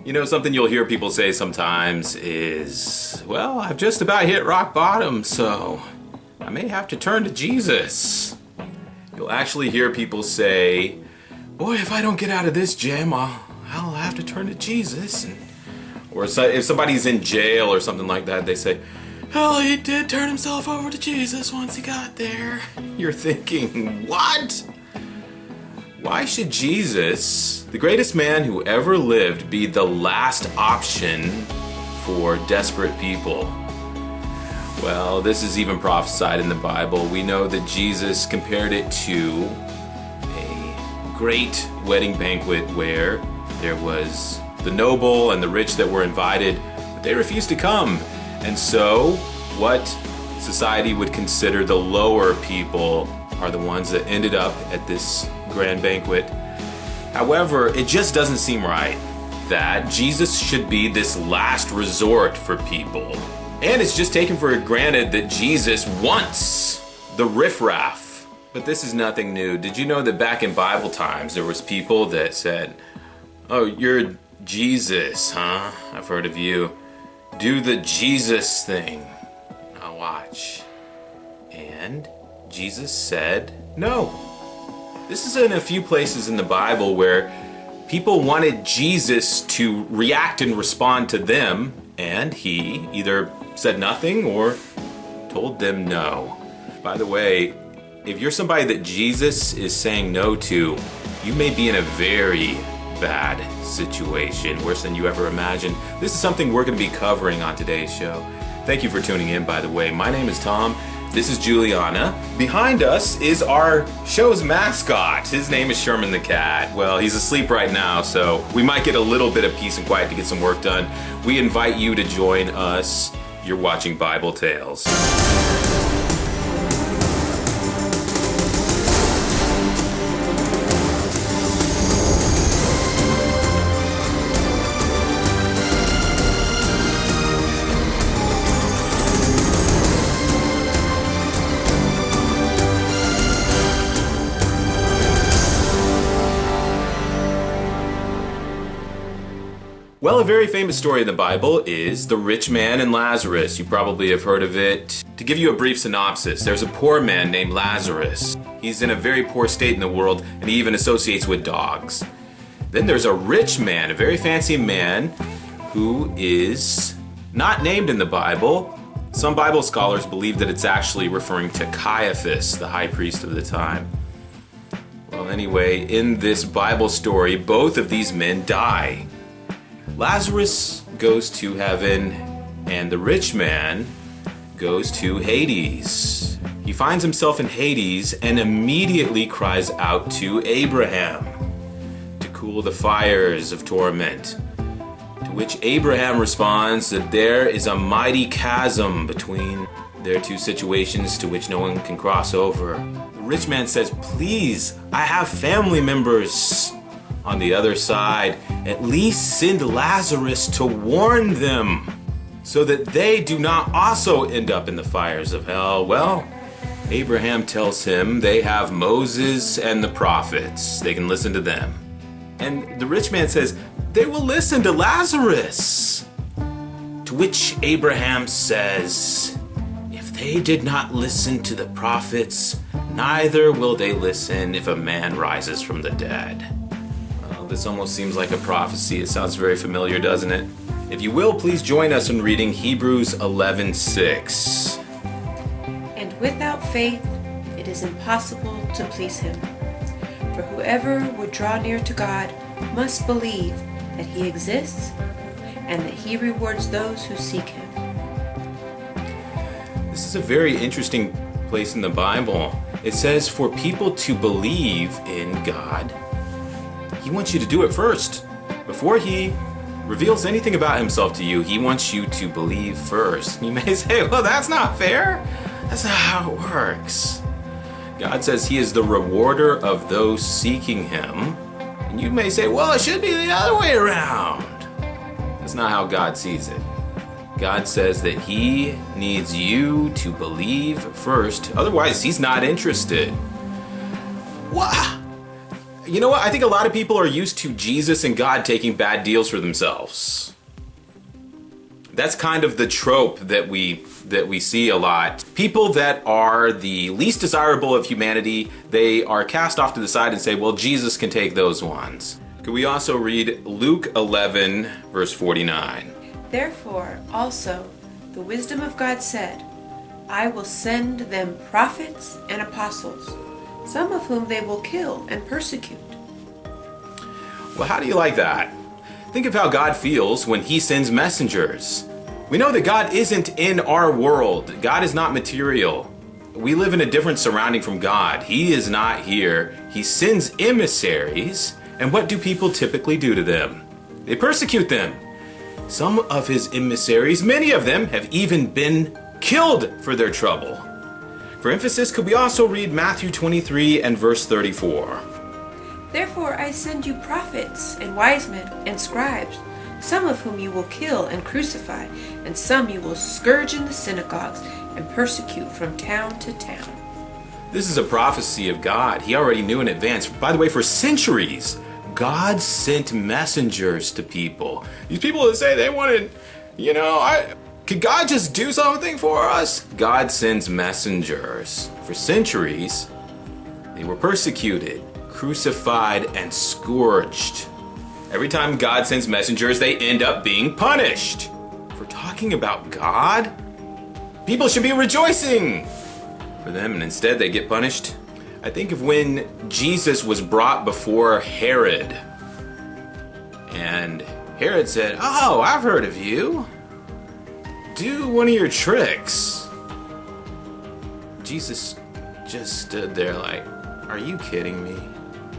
You know, something you'll hear people say sometimes is, well, I've just about hit rock bottom, so I may have to turn to Jesus. You'll actually hear people say, boy, if I don't get out of this jam, I'll have to turn to Jesus. Or if somebody's in jail or something like that, they say, well, he did turn himself over to Jesus once he got there. You're thinking, what? Why should Jesus, the greatest man who ever lived, be the last option for desperate people? Well, this is even prophesied in the Bible. We know that Jesus compared it to a great wedding banquet where there was the noble and the rich that were invited, but they refused to come. And so, what society would consider the lower people are the ones that ended up at this grand banquet. However, it just doesn't seem right that Jesus should be this last resort for people. And it's just taken for granted that Jesus wants the riffraff. But this is nothing new. Did you know that back in Bible times, there was people that said, oh, you're Jesus, huh? I've heard of you. Do the Jesus thing. Now watch. And Jesus said no. This is in a few places in the Bible where people wanted Jesus to react and respond to them, and he either said nothing or told them no. By the way, if you're somebody that Jesus is saying no to, you may be in a very bad situation, worse than you ever imagined. This is something we're going to be covering on today's show. Thank you for tuning in, by the way. My name is Tom. This is Juliana. Behind us is our show's mascot. His name is Sherman the Cat. Well, he's asleep right now, so we might get a little bit of peace and quiet to get some work done. We invite you to join us. You're watching Bible Tales. Well, a very famous story in the Bible is the rich man and Lazarus. You probably have heard of it. To give you a brief synopsis, there's a poor man named Lazarus. He's in a very poor state in the world, and he even associates with dogs. Then there's a rich man, a very fancy man, who is not named in the Bible. Some Bible scholars believe that it's actually referring to Caiaphas, the high priest of the time. Well, anyway, in this Bible story, both of these men die. Lazarus goes to heaven, and the rich man goes to Hades. He finds himself in Hades and immediately cries out to Abraham to cool the fires of torment. To which Abraham responds that there is a mighty chasm between their two situations to which no one can cross over. The rich man says, please, I have family members on the other side. At least send Lazarus to warn them so that they do not also end up in the fires of hell. Well, Abraham tells him they have Moses and the prophets. They can listen to them. And the rich man says, they will listen to Lazarus. To which Abraham says, if they did not listen to the prophets, neither will they listen if a man rises from the dead. This almost seems like a prophecy. It sounds very familiar, doesn't it? If you will, please join us in reading Hebrews 11:6. And without faith, it is impossible to please him. For whoever would draw near to God must believe that he exists and that he rewards those who seek him. This is a very interesting place in the Bible. It says for people to believe in God, he wants you to do it first. Before he reveals anything about himself to you, he wants you to believe first. You may say, well, that's not fair. That's not how it works. God says he is the rewarder of those seeking him. And you may say, well, it should be the other way around. That's not how God sees it. God says that he needs you to believe first. Otherwise, he's not interested. What? You know what? I think a lot of people are used to Jesus and God taking bad deals for themselves. That's kind of the trope that we see a lot. People that are the least desirable of humanity, they are cast off to the side and say, well, Jesus can take those ones. Could we also read Luke 11, verse 49? Therefore also the wisdom of God said, I will send them prophets and apostles, some of whom they will kill and persecute. Well, how do you like that? Think of how God feels when he sends messengers. We know that God isn't in our world. God is not material. We live in a different surrounding from God. He is not here. He sends emissaries, and what do people typically do to them? They persecute them. Some of his emissaries, many of them, have even been killed for their trouble. For emphasis, could we also read Matthew 23 and verse 34? Therefore I send you prophets and wise men and scribes, some of whom you will kill and crucify, and some you will scourge in the synagogues and persecute from town to town. This is a prophecy of God. He already knew in advance. By the way, for centuries, God sent messengers to people. These people that say they wanted, could God just do something for us? God sends messengers. For centuries, they were persecuted, crucified, and scourged. Every time God sends messengers, they end up being punished. If we're talking about God, people should be rejoicing for them, and instead they get punished. I think of when Jesus was brought before Herod, and Herod said, "Oh, I've heard of you. Do one of your tricks." Jesus just stood there like, "Are you kidding me?"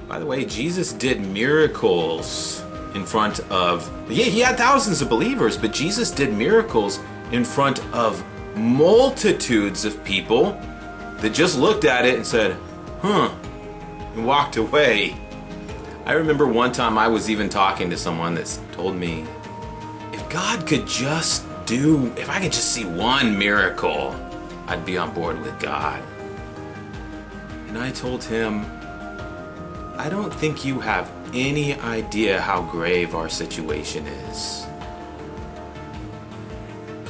By the way, Jesus did miracles in front of, he had thousands of believers, but Jesus did miracles in front of multitudes of people that just looked at it and said, and walked away. I remember one time I was even talking to someone that told me, if I could just see one miracle, I'd be on board with God. And I told him, I don't think you have any idea how grave our situation is.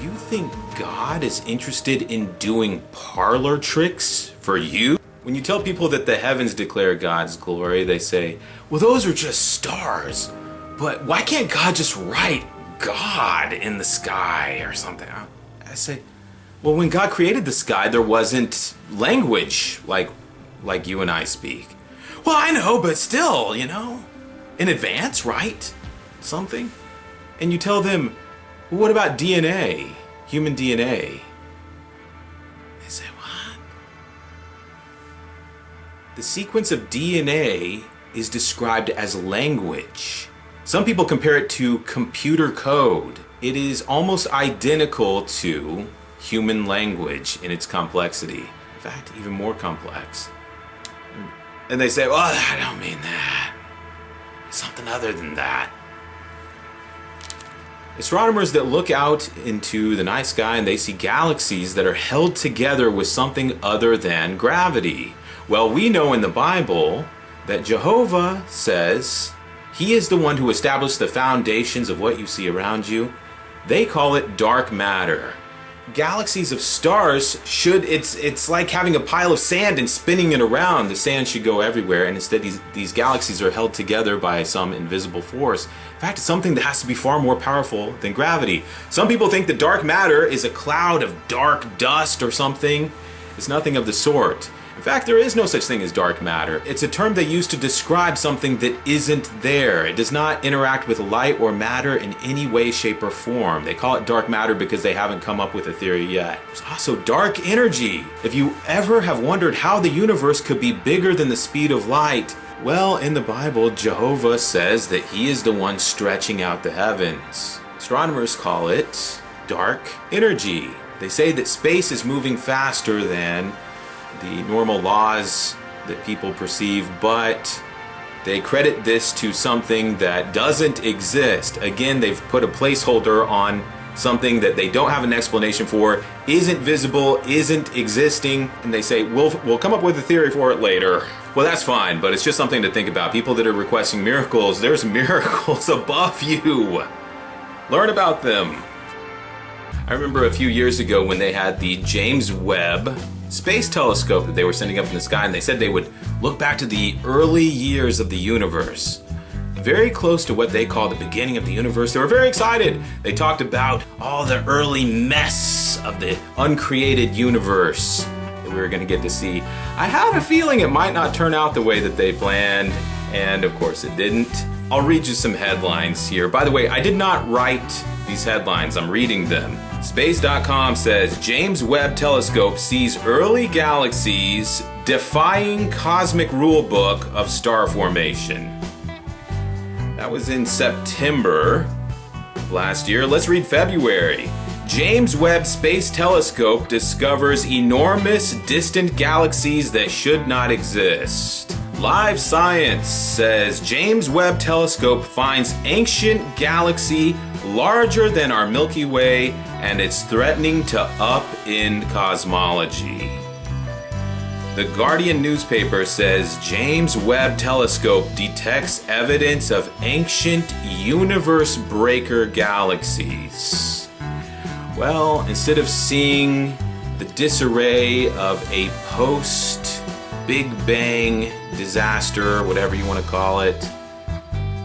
You think God is interested in doing parlor tricks for you? When you tell people that the heavens declare God's glory, they say, well, those are just stars. But why can't God just write God in the sky or something? I say, well, when God created the sky, there wasn't language like you and I speak. Well, I know, but still, in advance, right? Something. And you tell them, well, what about DNA? Human DNA? They say, what? The sequence of DNA is described as language. Some people compare it to computer code. It is almost identical to human language in its complexity. In fact, even more complex. And they say, well, I don't mean that. Something other than that. Astronomers that look out into the night sky and they see galaxies that are held together with something other than gravity. Well, we know in the Bible that Jehovah says he is the one who established the foundations of what you see around you. They call it dark matter. Galaxies of stars it's like having a pile of sand and spinning it around. The sand should go everywhere, and instead these galaxies are held together by some invisible force. In fact, it's something that has to be far more powerful than gravity. Some people think that dark matter is a cloud of dark dust or something. It's nothing of the sort. In fact, there is no such thing as dark matter. It's a term they use to describe something that isn't there. It does not interact with light or matter in any way, shape, or form. They call it dark matter because they haven't come up with a theory yet. There's also dark energy. If you ever have wondered how the universe could be bigger than the speed of light, well, in the Bible, Jehovah says that he is the one stretching out the heavens. Astronomers call it dark energy. They say that space is moving faster than the normal laws that people perceive, but they credit this to something that doesn't exist. Again, they've put a placeholder on something that they don't have an explanation for, isn't visible, isn't existing, and they say, we'll come up with a theory for it later. Well, that's fine, but it's just something to think about. People that are requesting miracles, there's miracles above you. Learn about them. I remember a few years ago when they had the James Webb Space Telescope that they were sending up in the sky, and they said they would look back to the early years of the universe. Very close to what they call the beginning of the universe. They were very excited. They talked about all the early mess of the uncreated universe that we were going to get to see. I had a feeling it might not turn out the way that they planned, and of course it didn't. I'll read you some headlines here. By the way, I did not write these headlines. I'm reading them. Space.com says, James Webb Telescope sees early galaxies defying cosmic rulebook of star formation. That was in September of last year. Let's read February. James Webb Space Telescope discovers enormous distant galaxies that should not exist. Live Science says James Webb Telescope finds ancient galaxy larger than our Milky Way, and it's threatening to upend cosmology. The Guardian newspaper says James Webb Telescope detects evidence of ancient universe breaker galaxies. Well, instead of seeing the disarray of a post-Big Bang disaster, whatever you want to call it,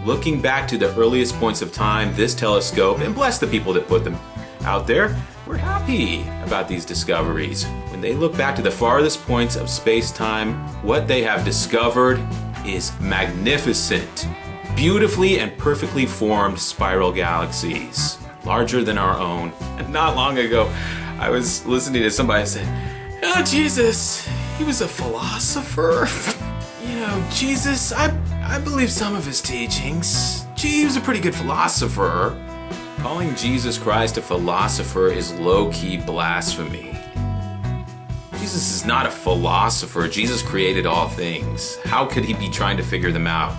looking back to the earliest points of time, this telescope, and bless the people that put them out there, we're happy about these discoveries. When they look back to the farthest points of space-time, what they have discovered is magnificent, beautifully and perfectly formed spiral galaxies, larger than our own. And not long ago, I was listening to somebody say, "Oh, Jesus, he was a philosopher." Jesus, I believe some of his teachings. Gee, he was a pretty good philosopher. Calling Jesus Christ a philosopher is low-key blasphemy. Jesus is not a philosopher. Jesus created all things. How could he be trying to figure them out?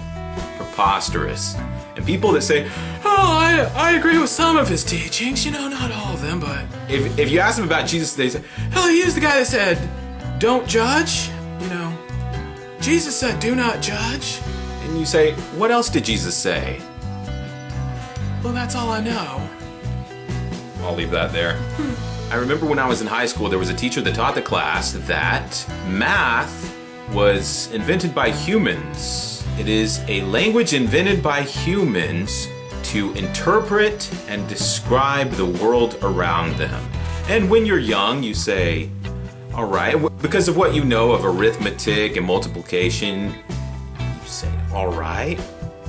Preposterous. And people that say, "Oh, I agree with some of his teachings, not all of them, but..." If you ask them about Jesus, they say, "Oh, he was the guy that said, don't judge, Jesus said, do not judge." And you say, "What else did Jesus say?" "Well, that's all I know." I'll leave that there. I remember when I was in high school, there was a teacher that taught the class that math was invented by humans. It is a language invented by humans to interpret and describe the world around them. And when you're young, you say, all right, because of what you know of arithmetic and multiplication, you say, all right,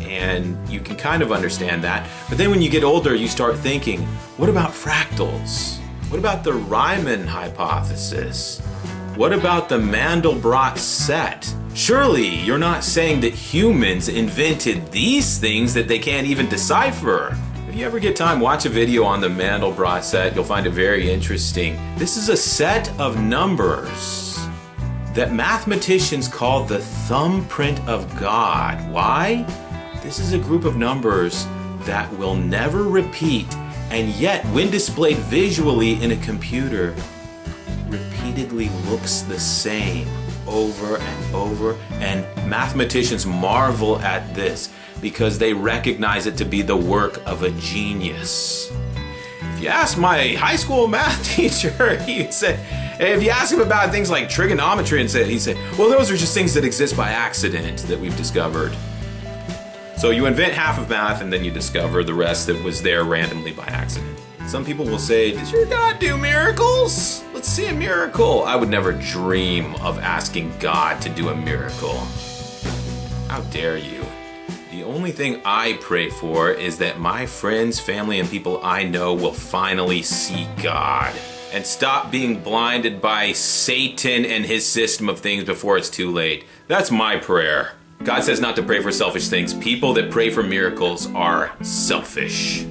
and you can kind of understand that. But then when you get older, you start thinking, what about fractals? What about the Riemann hypothesis? What about the Mandelbrot set? Surely you're not saying that humans invented these things that they can't even decipher. If you ever get time, watch a video on the Mandelbrot set. You'll find it very interesting. This is a set of numbers that mathematicians call the thumbprint of God. Why? This is a group of numbers that will never repeat, and yet when displayed visually in a computer, repeatedly looks the same over and over, and mathematicians marvel at this because they recognize it to be the work of a genius. If you ask my high school math teacher, he'd say, if you ask him about things like trigonometry, he'd say, well, those are just things that exist by accident that we've discovered. So you invent half of math and then you discover the rest that was there randomly by accident. Some people will say, does your God do miracles? Let's see a miracle. I would never dream of asking God to do a miracle. How dare you? The only thing I pray for is that my friends, family, and people I know will finally see God and stop being blinded by Satan and his system of things before it's too late. That's my prayer. God says not to pray for selfish things. People that pray for miracles are selfish.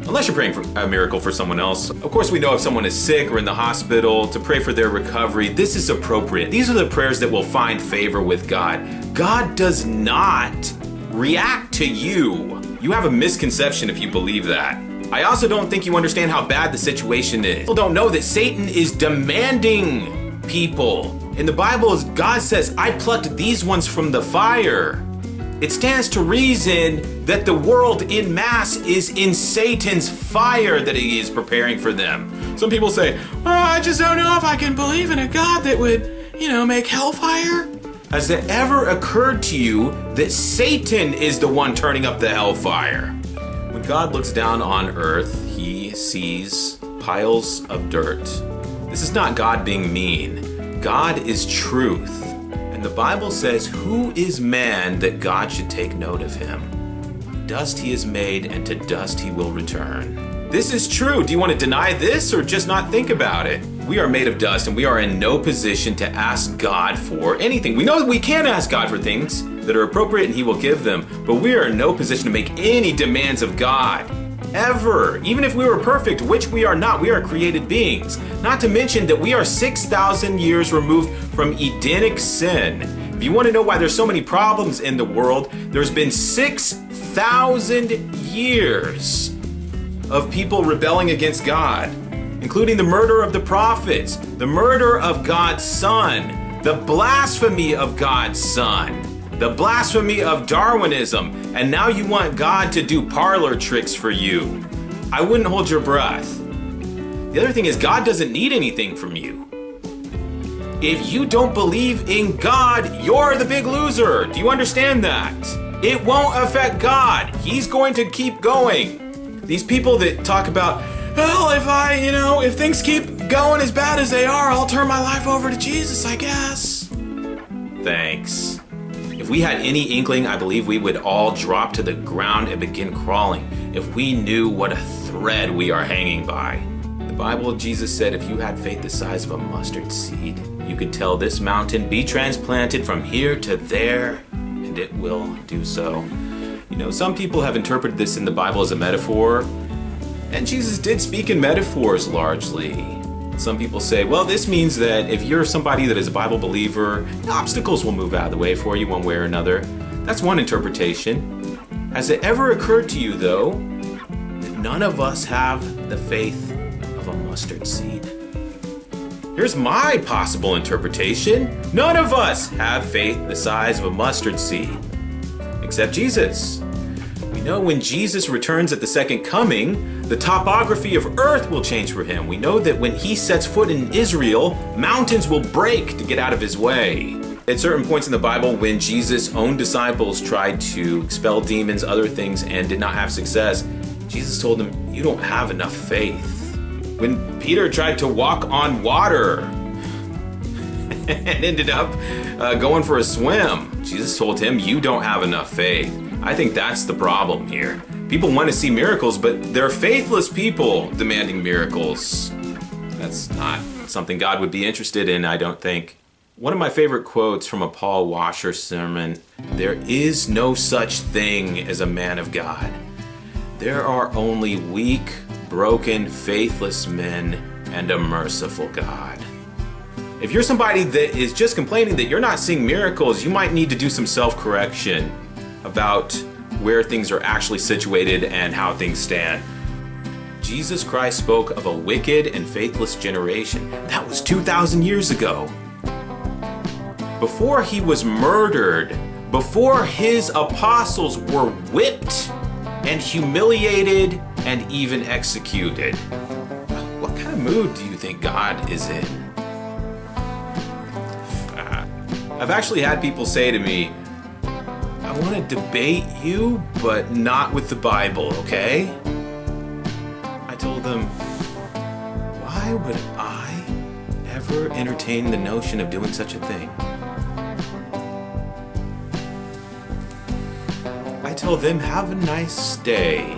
Unless you're praying for a miracle for someone else. Of course, we know if someone is sick or in the hospital, to pray for their recovery. This is appropriate. These are the prayers that will find favor with God. God does not react to you. You have a misconception if you believe that. I also don't think you understand how bad the situation is. People don't know that Satan is demanding people. In the Bible, God says, I plucked these ones from the fire. It stands to reason that the world in mass is in Satan's fire that he is preparing for them. Some people say, I just don't know if I can believe in a God that would, make hellfire. Has it ever occurred to you that Satan is the one turning up the hellfire? When God looks down on earth, he sees piles of dirt. This is not God being mean. God is truth. And the Bible says, who is man that God should take note of him? Dust he is made, and to dust he will return. This is true. Do you want to deny this or just not think about it? We are made of dust, and we are in no position to ask God for anything. We know that we can ask God for things that are appropriate and he will give them, but we are in no position to make any demands of God. Ever. Even if we were perfect, which we are not, we are created beings. Not to mention that we are 6,000 years removed from Edenic sin. If you want to know why there's so many problems in the world, there's been 6,000 years of people rebelling against God, including the murder of the prophets, the murder of God's Son, the blasphemy of God's Son, the blasphemy of Darwinism, and now you want God to do parlor tricks for you. I wouldn't hold your breath. The other thing is, God doesn't need anything from you. If you don't believe in God, you're the big loser. Do you understand that? It won't affect God. He's going to keep going. These people that talk about, well, if things keep going as bad as they are, I'll turn my life over to Jesus, I guess. Thanks. If we had any inkling, I believe we would all drop to the ground and begin crawling if we knew what a thread we are hanging by. The Bible, Jesus said, if you had faith the size of a mustard seed, you could tell this mountain, be transplanted from here to there, and it will do so. Some people have interpreted this in the Bible as a metaphor, and Jesus did speak in metaphors largely. Some people say, well, this means that if you're somebody that is a Bible believer, obstacles will move out of the way for you one way or another. That's one interpretation. Has it ever occurred to you, though, that none of us have the faith of a mustard seed? Here's my possible interpretation. None of us have faith the size of a mustard seed, except Jesus. We know when Jesus returns at the second coming, the topography of earth will change for him. We know that when he sets foot in Israel, mountains will break to get out of his way. At certain points in the Bible, when Jesus' own disciples tried to expel demons, other things, and did not have success, Jesus told them, you don't have enough faith. When Peter tried to walk on water and ended up going for a swim, Jesus told him, you don't have enough faith. I think that's the problem here. People want to see miracles, but they're faithless people demanding miracles. That's not something God would be interested in, I don't think. One of my favorite quotes from a Paul Washer sermon, there is no such thing as a man of God. There are only weak, broken, faithless men and a merciful God. If you're somebody that is just complaining that you're not seeing miracles, you might need to do some self-correction about where things are actually situated and how things stand. Jesus Christ spoke of a wicked and faithless generation. That was 2,000 years ago. Before he was murdered, before his apostles were whipped and humiliated and even executed. What kind of mood do you think God is in? I've actually had people say to me, I want to debate you, but not with the Bible, okay? I told them, why would I ever entertain the notion of doing such a thing? I told them, have a nice day.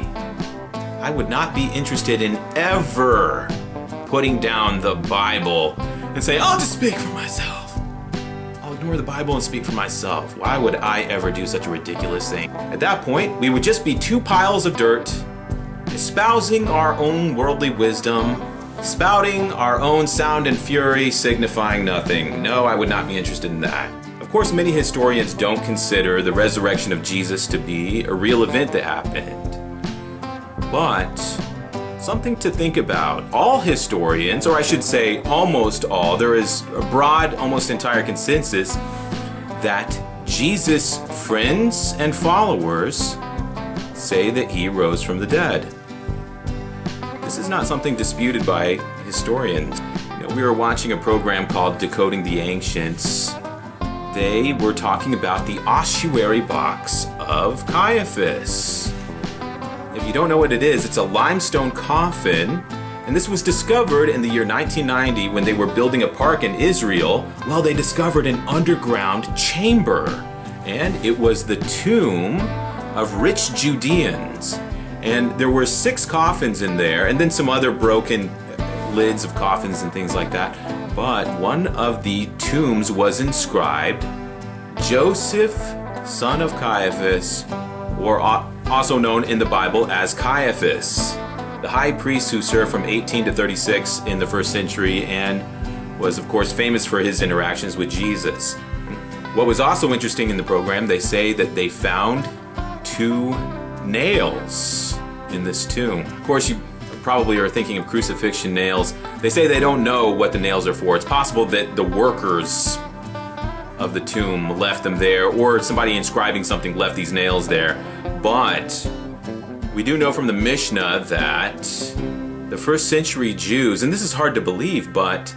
I would not be interested in ever putting down the Bible and say, I'll just speak for myself. I'll ignore the Bible and speak for myself. Why would I ever do such a ridiculous thing? At that point, we would just be two piles of dirt, espousing our own worldly wisdom, spouting our own sound and fury, signifying nothing. No, I would not be interested in that. Of course, many historians don't consider the resurrection of Jesus to be a real event that happened. But something to think about. All historians, or I should say almost all, there is a broad, almost entire consensus that Jesus' friends and followers say that he rose from the dead. This is not something disputed by historians. We were watching a program called Decoding the Ancients. They were talking about the ossuary box of Caiaphas. If you don't know what it is, it's a limestone coffin, and this was discovered in the year 1990 when they were building a park in Israel. Well, they discovered an underground chamber, and it was the tomb of rich Judeans. And there were 6 coffins in there, and then some other broken lids of coffins and things like that. But one of the tombs was inscribed, Joseph, son of Caiaphas, or also known in the Bible as Caiaphas, the high priest who served from 18 to 36 in the first century and was, of course, famous for his interactions with Jesus. What was also interesting in the program, they say that they found 2 nails in this tomb. Of course, you probably are thinking of crucifixion nails. They say they don't know what the nails are for. It's possible that the workers of the tomb left them there, or somebody inscribing something left these nails there. But we do know from the Mishnah that the first century Jews, and this is hard to believe, but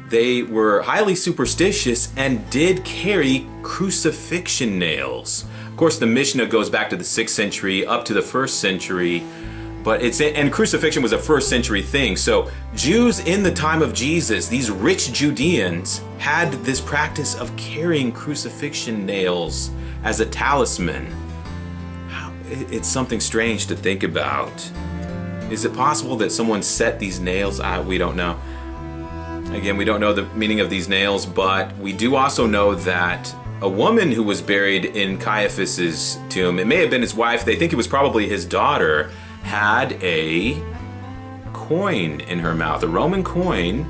they were highly superstitious and did carry crucifixion nails. Of course, the Mishnah goes back to the 6th century up to the 1st century, but and crucifixion was a 1st century thing. So Jews in the time of Jesus, these rich Judeans, had this practice of carrying crucifixion nails as a talisman. It's something strange to think about. Is it possible that someone set these nails out? We don't know. Again, we don't know the meaning of these nails, but we do also know that a woman who was buried in Caiaphas's tomb, it may have been his wife, they think it was probably his daughter, had a coin in her mouth, a Roman coin,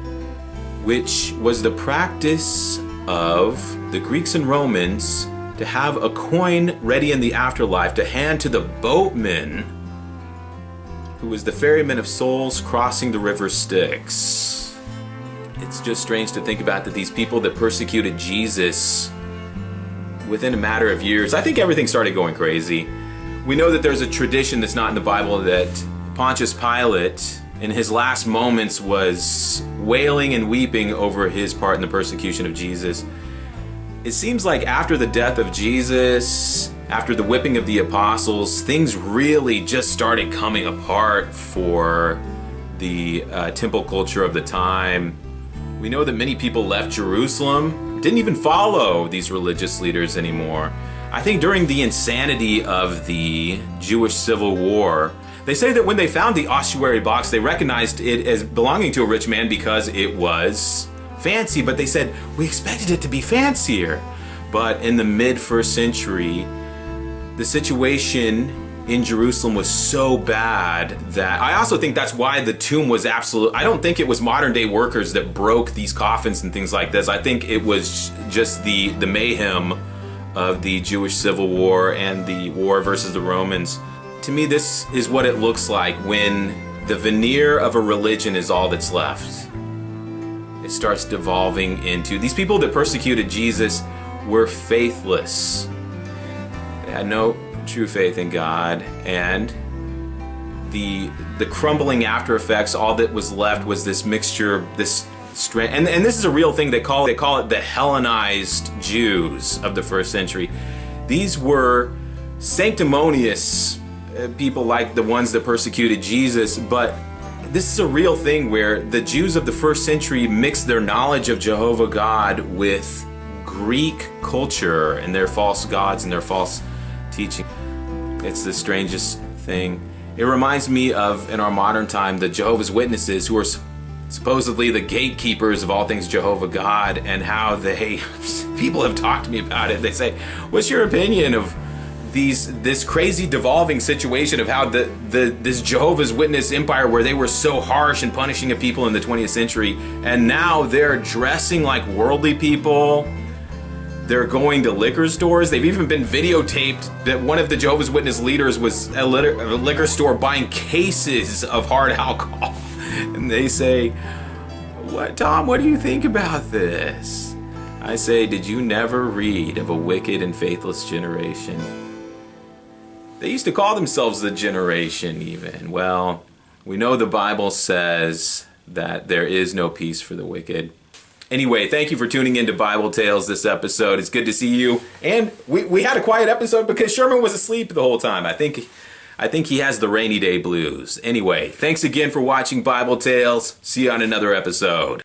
which was the practice of the Greeks and Romans to have a coin ready in the afterlife to hand to the boatman who was the ferryman of souls crossing the river Styx. It's just strange to think about that these people that persecuted Jesus within a matter of years, I think everything started going crazy. We know that there's a tradition that's not in the Bible that Pontius Pilate, in his last moments, was wailing and weeping over his part in the persecution of Jesus. It seems like after the death of Jesus, after the whipping of the apostles, things really just started coming apart for the temple culture of the time. We know that many people left Jerusalem, didn't even follow these religious leaders anymore. I think during the insanity of the Jewish Civil War, they say that when they found the ossuary box, they recognized it as belonging to a rich man because it was fancy, but they said, we expected it to be fancier. But in the mid-1st century, the situation in Jerusalem was so bad that I also think that's why the tomb was I don't think it was modern day workers that broke these coffins and things like this. I think it was just the mayhem of the Jewish Civil War and the war versus the Romans. To me, this is what it looks like when the veneer of a religion is all that's left. It starts devolving into, these people that persecuted Jesus were faithless. They had no true faith in God, and the crumbling after effects, all that was left was this mixture, this strength, and this is a real thing. They call it the Hellenized Jews of the 1st century. These were sanctimonious people like the ones that persecuted Jesus, but this is a real thing where the Jews of the 1st century mixed their knowledge of Jehovah God with Greek culture and their false gods and their false teaching. It's the strangest thing. It reminds me of, in our modern time, the Jehovah's Witnesses, who are supposedly the gatekeepers of all things Jehovah God, and how people have talked to me about it. They say, what's your opinion of this crazy devolving situation of how this Jehovah's Witness empire, where they were so harsh and punishing of people in the 20th century, and now they're dressing like worldly people, They're going to liquor stores. They've even been videotaped that one of the Jehovah's Witness leaders was at a liquor store buying cases of hard alcohol. And they say, "What, Tom, what do you think about this?" I say, "Did you never read of a wicked and faithless generation?" They used to call themselves the generation even. Well, we know the Bible says that there is no peace for the wicked. Anyway, thank you for tuning into Bible Tales this episode. It's good to see you. And we had a quiet episode because Sherman was asleep the whole time. I think he has the rainy day blues. Anyway, thanks again for watching Bible Tales. See you on another episode.